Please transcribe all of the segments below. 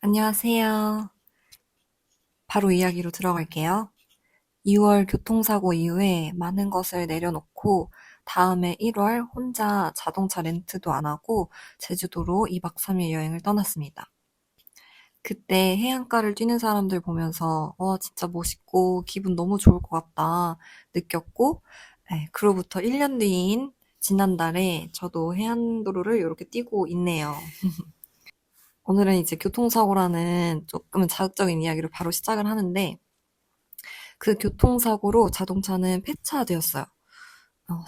안녕하세요. 바로 이야기로 들어갈게요. 2월 교통사고 이후에 많은 것을 내려놓고 다음에 1월 혼자 자동차 렌트도 안 하고 제주도로 2박 3일 여행을 떠났습니다. 그때 해안가를 뛰는 사람들 보면서 진짜 멋있고 기분 너무 좋을 것 같다 느꼈고, 네, 그로부터 1년 뒤인 지난달에 저도 해안도로를 이렇게 뛰고 있네요. 오늘은 이제 교통사고라는 조금 자극적인 이야기로 바로 시작을 하는데, 그 교통사고로 자동차는 폐차되었어요.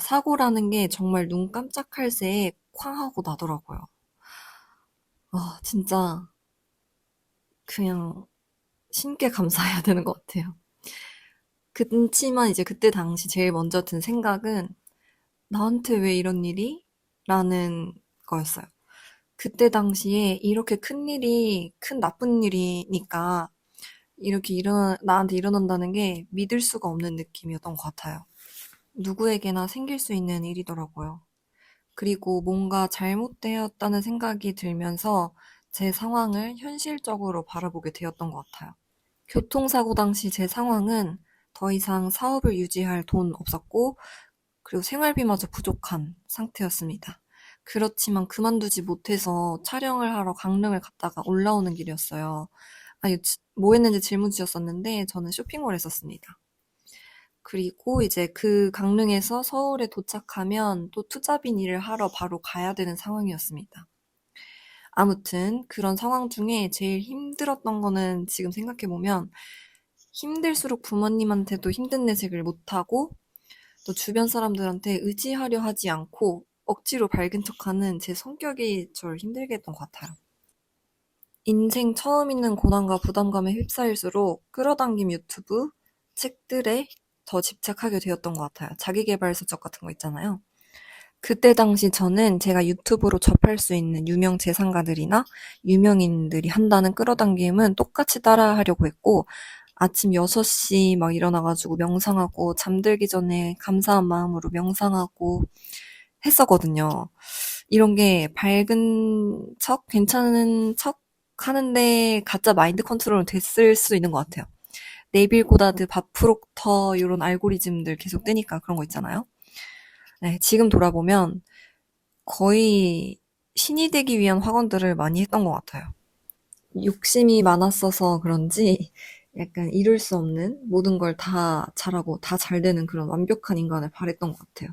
사고라는 게 정말 눈 깜짝할 새에 쾅 하고 나더라고요. 진짜 그냥 신께 감사해야 되는 것 같아요. 그치만 이제 그때 당시 제일 먼저 든 생각은 나한테 왜 이런 일이? 라는 거였어요. 그때 당시에 이렇게 큰 일이, 큰 나쁜 일이니까 이렇게 나한테 일어난다는 게 믿을 수가 없는 느낌이었던 것 같아요. 누구에게나 생길 수 있는 일이더라고요. 그리고 뭔가 잘못되었다는 생각이 들면서 제 상황을 현실적으로 바라보게 되었던 것 같아요. 교통사고 당시 제 상황은 더 이상 사업을 유지할 돈 없었고, 그리고 생활비마저 부족한 상태였습니다. 그렇지만 그만두지 못해서 촬영을 하러 강릉을 갔다가 올라오는 길이었어요. 아니, 뭐 했는지 질문 주셨었는데, 저는 쇼핑몰 했었습니다. 그리고 이제 그 강릉에서 서울에 도착하면 또 투잡인 일을 하러 바로 가야 되는 상황이었습니다. 아무튼 그런 상황 중에 제일 힘들었던 거는 지금 생각해보면 힘들수록 부모님한테도 힘든 내색을 못하고 또 주변 사람들한테 의지하려 하지 않고 억지로 밝은 척하는 제 성격이 저를 힘들게 했던 것 같아요. 인생 처음 있는 고난과 부담감에 휩싸일수록 끌어당김 유튜브, 책들에 더 집착하게 되었던 것 같아요. 자기계발서적 같은 거 있잖아요. 그때 당시 저는 제가 유튜브로 접할 수 있는 유명 재산가들이나 유명인들이 한다는 끌어당김은 똑같이 따라하려고 했고, 아침 6시 막 일어나가지고 명상하고, 잠들기 전에 감사한 마음으로 명상하고 했었거든요. 이런 게 밝은 척, 괜찮은 척 하는데 가짜 마인드 컨트롤은 됐을 수 있는 것 같아요. 네빌 고다드, 밥 프록터 이런 알고리즘들 계속 뜨니까 그런 거 있잖아요. 네, 지금 돌아보면 거의 신이 되기 위한 학원들을 많이 했던 것 같아요. 욕심이 많았어서 그런지 약간 이룰 수 없는 모든 걸 다 잘하고 다 잘 되는 그런 완벽한 인간을 바랬던 것 같아요.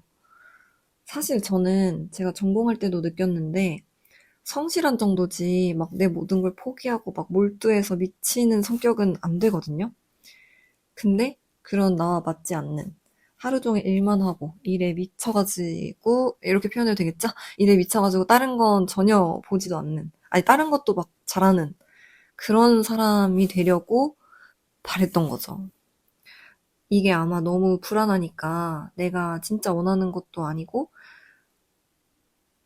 사실 저는 제가 전공할 때도 느꼈는데 성실한 정도지 막 내 모든 걸 포기하고 막 몰두해서 미치는 성격은 안 되거든요. 근데 그런 나와 맞지 않는 하루 종일 일만 하고 일에 미쳐가지고 이렇게 표현해도 되겠죠? 일에 미쳐가지고 다른 건 전혀 보지도 않는, 아니 다른 것도 막 잘하는 그런 사람이 되려고 바랬던 거죠. 이게 아마 너무 불안하니까 내가 진짜 원하는 것도 아니고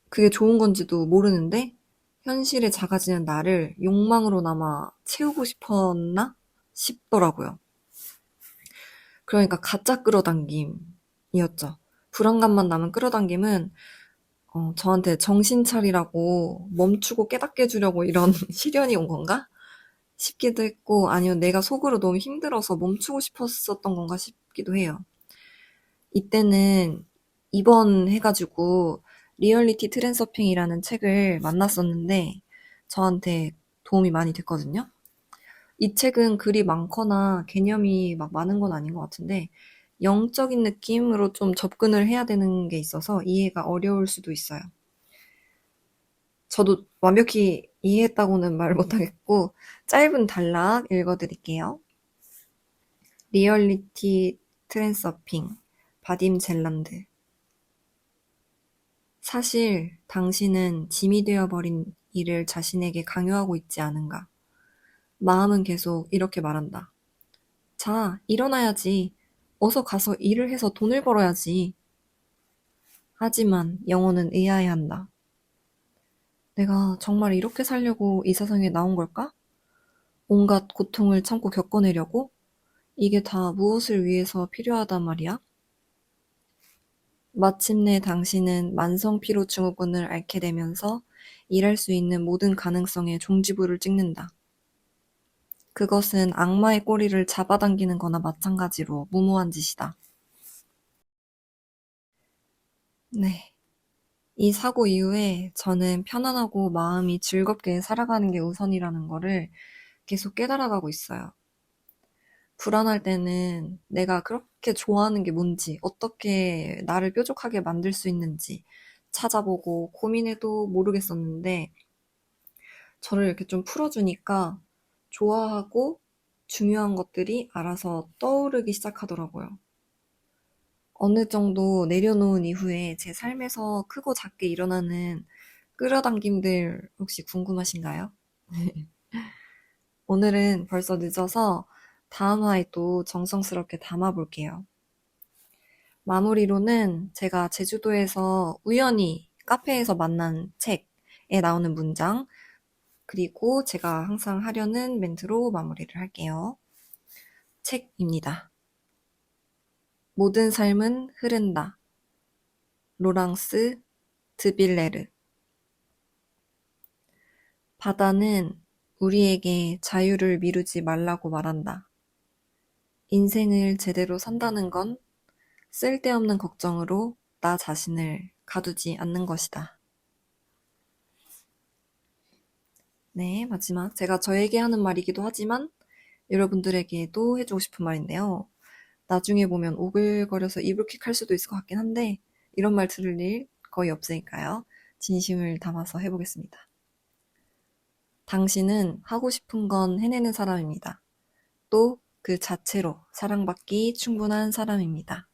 그게 좋은 건지도 모르는데 현실에 작아지는 나를 욕망으로나마 채우고 싶었나 싶더라고요. 그러니까 가짜 끌어당김이었죠. 불안감만 남은 끌어당김은 저한테 정신 차리라고 멈추고 깨닫게 해주려고 이런 시련이 온 건가? 싶기도 했고, 아니면 내가 속으로 너무 힘들어서 멈추고 싶었었던 건가 싶기도 해요. 이때는 입원해가지고 리얼리티 트랜서핑이라는 책을 만났었는데 저한테 도움이 많이 됐거든요. 이 책은 글이 많거나 개념이 막 많은 건 아닌 것 같은데 영적인 느낌으로 좀 접근을 해야 되는 게 있어서 이해가 어려울 수도 있어요. 저도 완벽히 이해했다고는 말 못하겠고 짧은 단락 읽어드릴게요. 리얼리티 트랜서핑, 바딤 젤란드. 사실 당신은 짐이 되어버린 일을 자신에게 강요하고 있지 않은가. 마음은 계속 이렇게 말한다. 자, 일어나야지. 어서 가서 일을 해서 돈을 벌어야지. 하지만 영혼은 의아해한다. 내가 정말 이렇게 살려고 이 세상에 나온 걸까? 온갖 고통을 참고 겪어내려고? 이게 다 무엇을 위해서 필요하단 말이야? 마침내 당신은 만성 피로 증후군을 앓게 되면서 일할 수 있는 모든 가능성에 종지부를 찍는다. 그것은 악마의 꼬리를 잡아당기는 거나 마찬가지로 무모한 짓이다. 네. 이 사고 이후에 저는 편안하고 마음이 즐겁게 살아가는 게 우선이라는 거를 계속 깨달아가고 있어요. 불안할 때는 내가 그렇게 좋아하는 게 뭔지, 어떻게 나를 뾰족하게 만들 수 있는지 찾아보고 고민해도 모르겠었는데, 저를 이렇게 좀 풀어주니까 좋아하고 중요한 것들이 알아서 떠오르기 시작하더라고요. 어느 정도 내려놓은 이후에 제 삶에서 크고 작게 일어나는 끌어당김들 혹시 궁금하신가요? 오늘은 벌써 늦어서 다음 화에 또 정성스럽게 담아볼게요. 마무리로는 제가 제주도에서 우연히 카페에서 만난 책에 나오는 문장, 그리고 제가 항상 하려는 멘트로 마무리를 할게요. 책입니다. 모든 삶은 흐른다. 로랑스 드빌레르. 바다는 우리에게 자유를 미루지 말라고 말한다. 인생을 제대로 산다는 건 쓸데없는 걱정으로 나 자신을 가두지 않는 것이다. 네, 마지막. 제가 저에게 하는 말이기도 하지만 여러분들에게도 해주고 싶은 말인데요. 나중에 보면 오글거려서 이불킥 할 수도 있을 것 같긴 한데 이런 말 들을 일 거의 없으니까요. 진심을 담아서 해보겠습니다. 당신은 하고 싶은 건 해내는 사람입니다. 또 그 자체로 사랑받기 충분한 사람입니다.